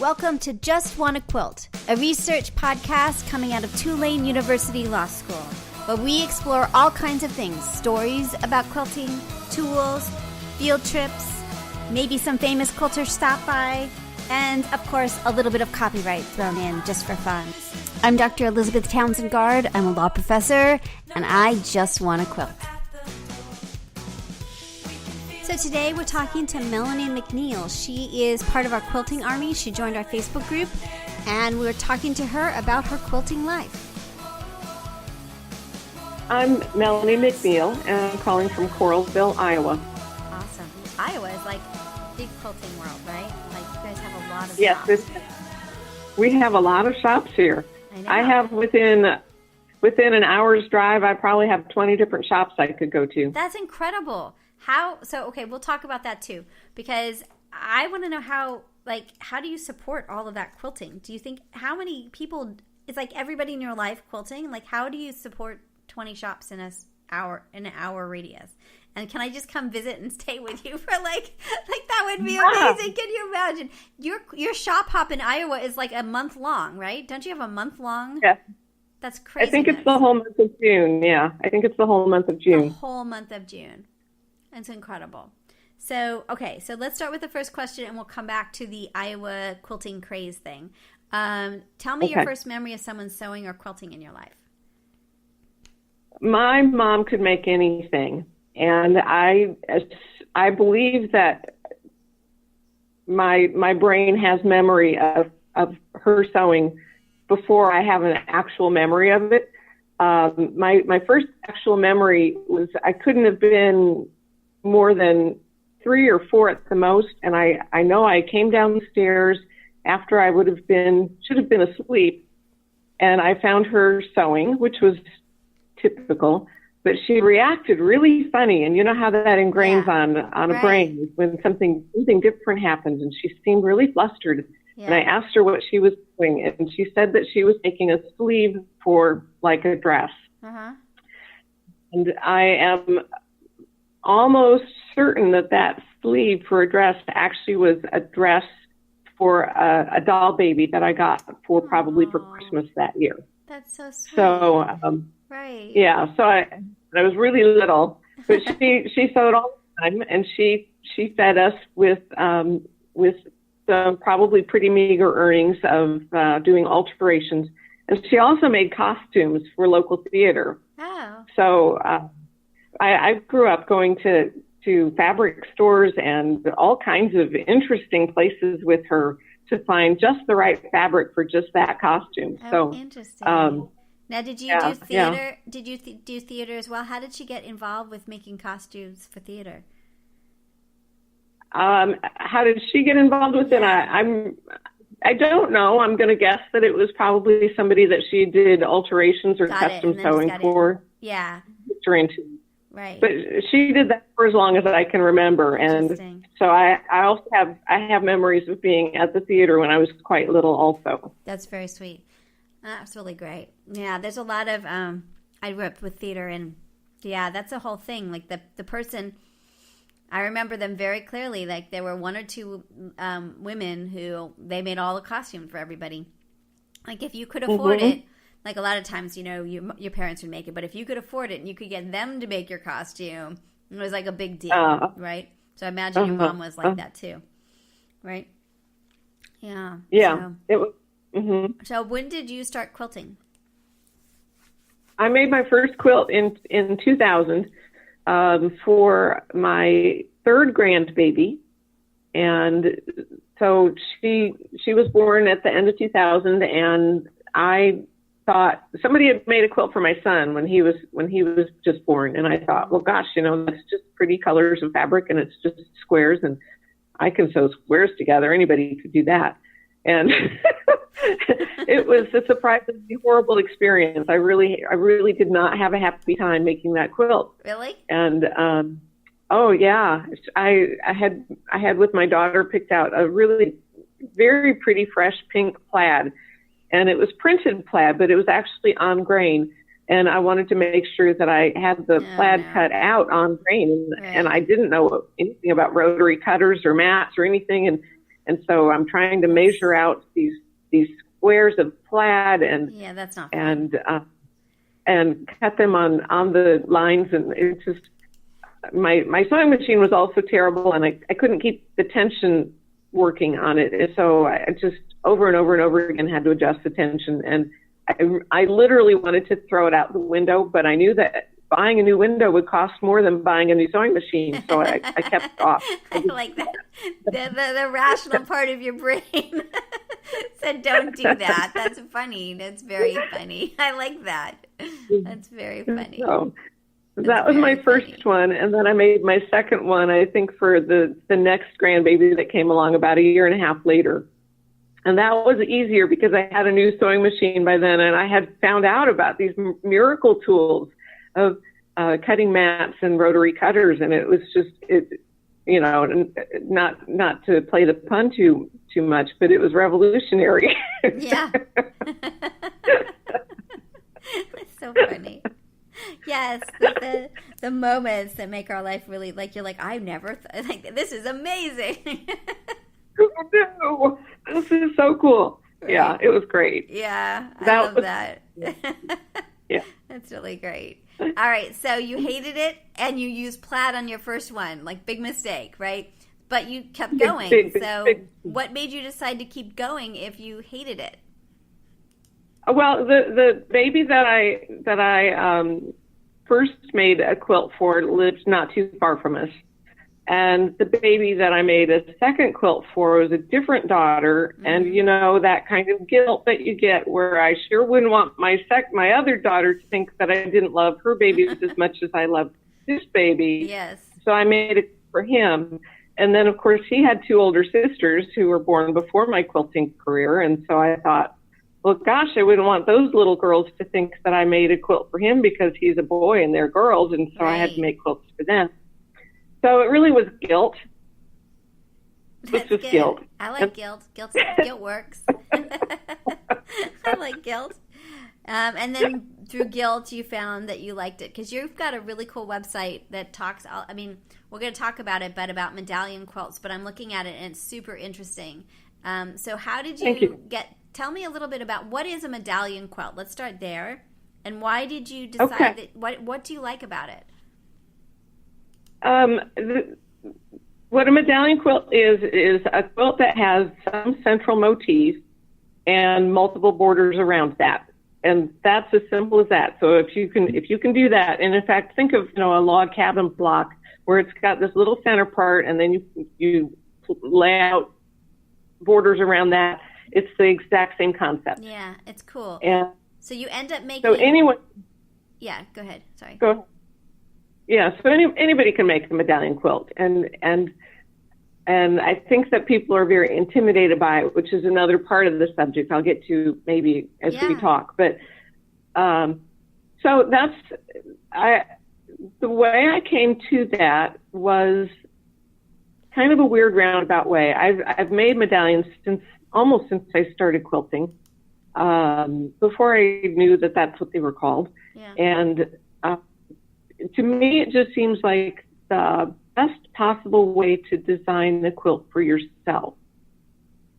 Welcome to JustWannaQuilt, a research podcast coming out of Tulane University Law School, where we explore all kinds of things, stories about quilting, tools, field trips, maybe some famous quilters stop by, and, of course, a little bit of copyright thrown in just for fun. I'm Dr. Elizabeth Townsend-Gard. I'm a law professor, and I just want to quilt. So today we're talking to Melanie McNeil. She is part of our quilting army. She joined our Facebook group, and we're talking to her about her quilting life. I'm Melanie McNeil, and I'm calling from Coralville, Iowa. Awesome. Iowa is like big quilting world, right? Like you guys have a lot of shops. We have a lot of shops here. I have within an hour's drive, I probably have 20 different shops I could go to. That's incredible. Okay, we'll talk about that too, because I want to know how do you support all of that quilting? Do you think, how many people, it's like everybody in your life quilting, like how do you support 20 shops in an hour radius? And can I just come visit and stay with you for like that would be amazing. Can you imagine? Your shop hop in Iowa is like a month long, right? Don't you have a month long? Yes. That's crazy. I think it's the whole month of June. Yeah, I think it's the whole month of June. The whole month of June. It's incredible. So let's start with the first question, and we'll come back to the Iowa quilting craze thing. Tell me your first memory of someone sewing or quilting in your life. My mom could make anything, and I believe that my brain has memory of her sewing before I have an actual memory of it. My first actual memory was I couldn't have been more than 3 or 4 at the most, and I know I came downstairs after I should have been asleep, and I found her sewing, which was typical, but she reacted really funny, and you know how that ingrains on a brain when something different happens, and she seemed really flustered. Yeah. And I asked her what she was doing, and she said that she was making a sleeve for like a dress. Uh-huh. And I am almost certain that sleeve for a dress actually was a dress for a doll baby that I got probably for Christmas that year. That's so sweet. So, right. Yeah, so I was really little, but she sewed all the time, and she fed us with some probably pretty meager earnings of doing alterations. And she also made costumes for local theater. Oh. So I grew up going to fabric stores and all kinds of interesting places with her to find just the right fabric for just that costume. Oh, so interesting. Now, did you do theater? Yeah. Did you do theater as well? How did she get involved with making costumes for theater? How did she get involved with it? I don't know. I'm going to guess that it was probably somebody that she did alterations or custom sewing for. Yeah. Right. But she did that for as long as I can remember. And so I also have memories of being at the theater when I was quite little also. That's very sweet. That's really great. Yeah, there's a lot of, I grew up with theater, and yeah, that's a whole thing. Like the person, I remember them very clearly. Like there were 1 or 2 women who they made all the costumes for everybody. Like if you could afford it, like a lot of times, you know, your parents would make it, but if you could afford it and you could get them to make your costume, it was like a big deal, right? So I imagine your mom was like that too, right? Yeah. Yeah. It was. So when did you start quilting? I made my first quilt in 2000 for my 3rd grandbaby, and so she was born at the end of 2000, and I thought somebody had made a quilt for my son when he was just born, and I thought, well, gosh, you know, that's just pretty colors of fabric, and it's just squares, and I can sew squares together. Anybody could do that. And it was a surprisingly horrible experience. I really did not have a happy time making that quilt. Really? And oh yeah, I had with my daughter picked out a really very pretty fresh pink plaid, and it was printed plaid, but it was actually on grain. And I wanted to make sure that I had the plaid cut out on grain, and I didn't know anything about rotary cutters or mats or anything. And so I'm trying to measure out these squares of plaid and yeah, that's not fun. and cut them on the lines. And it's just, my sewing machine was also terrible, and I couldn't keep the tension working on it. And so I just over and over and over again had to adjust the tension. And I literally wanted to throw it out the window, but I knew that buying a new window would cost more than buying a new sewing machine. So I kept it off. I like that. The rational part of your brain said, don't do that. That's funny. That's very funny. I like that. That's very funny. So that was my first one. And then I made my second one, I think, for the next grandbaby that came along about a year and a half later. And that was easier because I had a new sewing machine by then, and I had found out about these miracle tools of cutting mats and rotary cutters. And it was just, not to play the pun too much, but it was revolutionary. Yeah. It's so funny. Yes, the moments that make our life really, like, you're like, I never like, this is amazing. Oh, no, this is so cool. Right. Yeah, it was great. Yeah, I love that. Yeah. That's really great. All right, so you hated it, and you used plaid on your first one, like, big mistake, right? But you kept going. Big. What made you decide to keep going if you hated it? Well, the baby that I first made a quilt for lived not too far from us. And the baby that I made a second quilt for was a different daughter. Mm-hmm. And, that kind of guilt that you get, where I sure wouldn't want my other daughter to think that I didn't love her babies as much as I loved this baby. Yes. So I made it for him. And then, of course, he had two older sisters who were born before my quilting career. And so I thought, well, gosh, I wouldn't want those little girls to think that I made a quilt for him because he's a boy and they're girls. And so I had to make quilts for them. So it really was guilt. That's good. Guilt. I like guilt. Guilt works. I like guilt. And then through guilt, you found that you liked it, because you've got a really cool website that talks. We're going to talk about it, but about medallion quilts. But I'm looking at it, and it's super interesting. So how did you tell me a little bit about what is a medallion quilt? Let's start there. And why did you decide that? What do you like about it? What a medallion quilt is a quilt that has some central motif and multiple borders around that. And that's as simple as that. So if you can do that, and in fact, think of, a log cabin block where it's got this little center part, and then you lay out borders around that. It's the exact same concept. Yeah, it's cool. And so you end up making. So anyone. Yeah, go ahead. Sorry. Go ahead. Yeah, so anybody can make a medallion quilt, and I think that people are very intimidated by it, which is another part of the subject I'll get to maybe as we talk. But so the way I came to that was kind of a weird roundabout way. I've made medallions almost since I started quilting, before I knew that that's what they were called, and. To me, it just seems like the best possible way to design the quilt for yourself,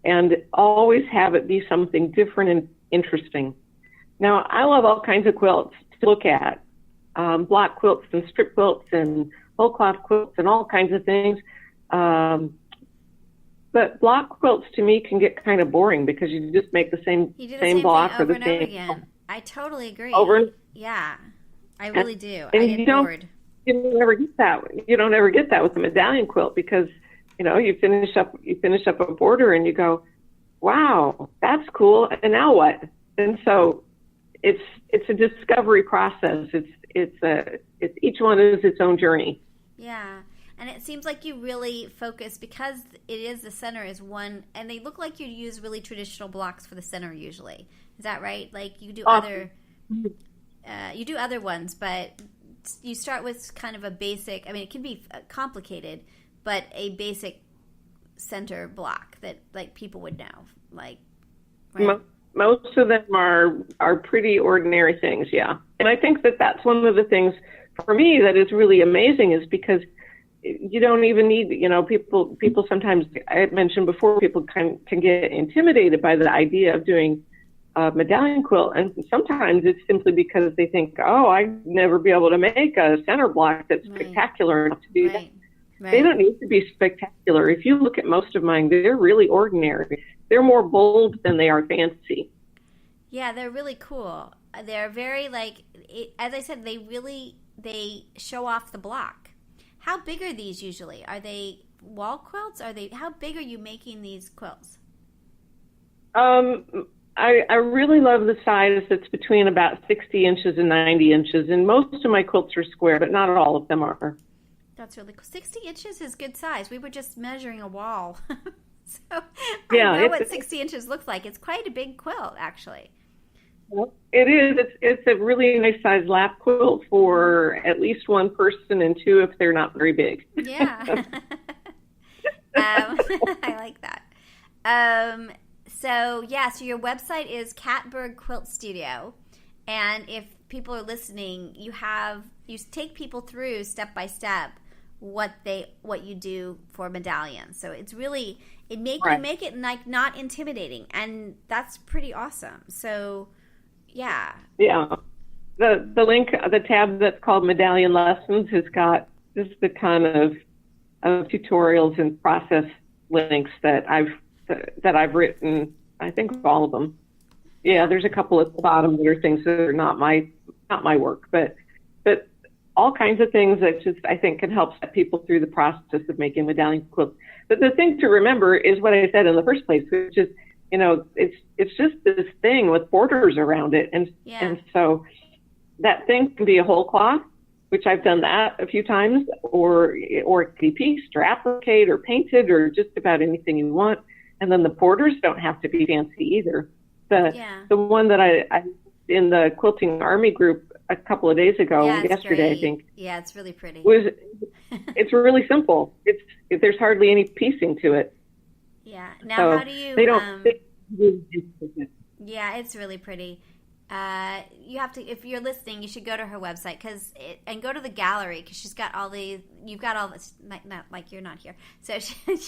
and always have it be something different and interesting. Now, I love all kinds of quilts to look at, block quilts and strip quilts and whole cloth quilts and all kinds of things. But block quilts to me can get kind of boring because you just make the same block or the same again. I totally agree. Yeah. I really do. And I get bored. You don't ever get that. You don't ever get that with a medallion quilt because, you finish up a border and you go, wow, that's cool. And now what? And so it's a discovery process. It's each one is its own journey. Yeah. And it seems like you really focus, because it is, the center is one, and they look like you use really traditional blocks for the center usually. Is that right? Like you do other ones, but you start with kind of a basic, it can be complicated, but a basic center block that like people would know. Like, right? Most of them are pretty ordinary things, yeah. And I think that that's one of the things for me that is really amazing, is because you don't even need, people sometimes, I had mentioned before, people can get intimidated by the idea of doing a medallion quilt. And sometimes it's simply because they think, oh, I'd never be able to make a center block that's spectacular enough to do that. Right. They don't need to be spectacular. If you look at most of mine, they're really ordinary. They're more bold than they are fancy. Yeah, they're really cool. They're very, as I said, they show off the block. How big are these usually? Are they wall quilts? How big are you making these quilts? I really love the size that's between about 60 inches and 90 inches. And most of my quilts are square, but not all of them are. That's really cool. 60 inches is good size. We were just measuring a wall. So I know what 60 inches looks like. It's quite a big quilt, actually. Well, it is. It's a really nice size lap quilt for at least one person, and two if they're not very big. Yeah. I like that. So your website is Catbird Quilt Studio. And if people are listening, you take people through step by step what you do for medallions. So it's really, you make it like not intimidating, and that's pretty awesome. So yeah. The link, the tab that's called Medallion Lessons has got just the kind of tutorials and process links that I've written. I think all of them. Yeah, there's a couple at the bottom that are things that are not my work, but all kinds of things that just I think can help set people through the process of making medallion quilts. But the thing to remember is what I said in the first place, which is, it's just this thing with borders around it, and so that thing can be a whole cloth, which I've done that a few times, or it can be pieced or appliqued or painted or just about anything you want. And then the borders don't have to be fancy either. The one that I in the Quilting Army group a couple of days ago, yesterday, I think. Yeah, it's really pretty. It's really simple. There's hardly any piecing to it. Yeah. Now, how do you? They don't. Yeah, it's really pretty. You have to, if you're listening, you should go to her website and go to the gallery, because she's got all these. You've got all this. Not like you're not here, so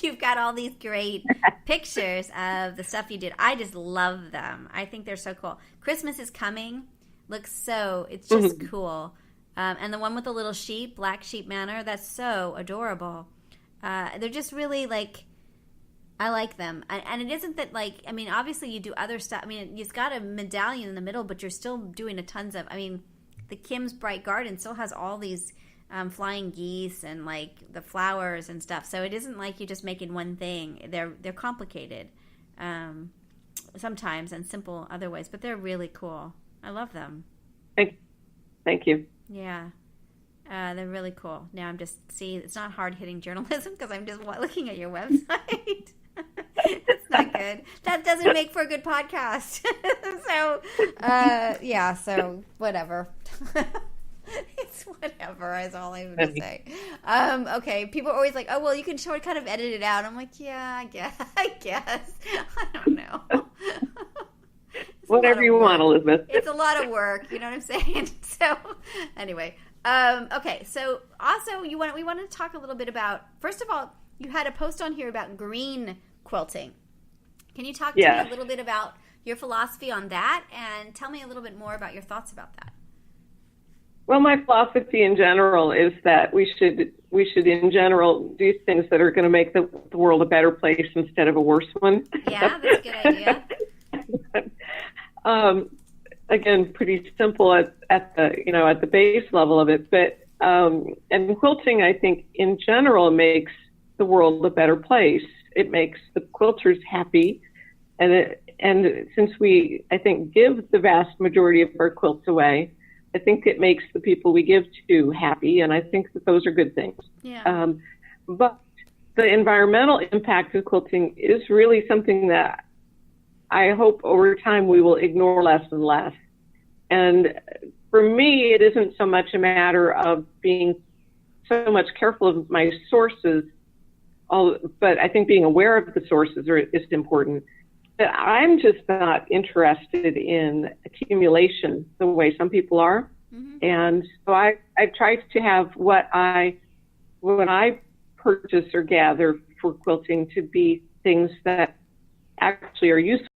you've got all these great pictures of the stuff you did. I just love them. I think they're so cool. Christmas is coming. It's just cool. And the one with the little sheep, Black Sheep Manor, that's so adorable. They're just really I like them. And it isn't that obviously you do other stuff. I mean, you've got a medallion in the middle, but you're still doing the Kim's Bright Garden still has all these flying geese and the flowers and stuff. So it isn't like you're just making one thing. They're complicated sometimes and simple other ways, but they're really cool. I love them. Thank you. Yeah. They're really cool. Now it's not hard-hitting journalism because I'm just looking at your website. It's not good. That doesn't make for a good podcast. So whatever. It's whatever is all I'm going to say. Okay, people are always like, oh, well, you can kind of edit it out. I'm like, yeah, I guess. I don't know. Whatever you want, Elizabeth. It's a lot of work, you know what I'm saying? So, anyway. Okay, so also we want to talk a little bit about, first of all, you had a post on here about green quilting. Can you talk to me a little bit about your philosophy on that, and tell me a little bit more about your thoughts about that? Well, my philosophy in general is that we should in general do things that are going to make the world a better place instead of a worse one. Yeah, that's a good idea. Again, pretty simple at the base level of it, but and quilting, I think, in general, makes the world a better place. It makes the quilters happy, and since we, I think, give the vast majority of our quilts away, I think it makes the people we give to happy, and I think that those are good things. Yeah. But the environmental impact of quilting is really something that I hope over time we will ignore less and less. And for me, it isn't so much a matter of being so much careful of my sources, but I think being aware of the sources is important. I'm just not interested in accumulation the way some people are. Mm-hmm. And so I tried to have what I when I purchase or gather for quilting to be things that actually are useful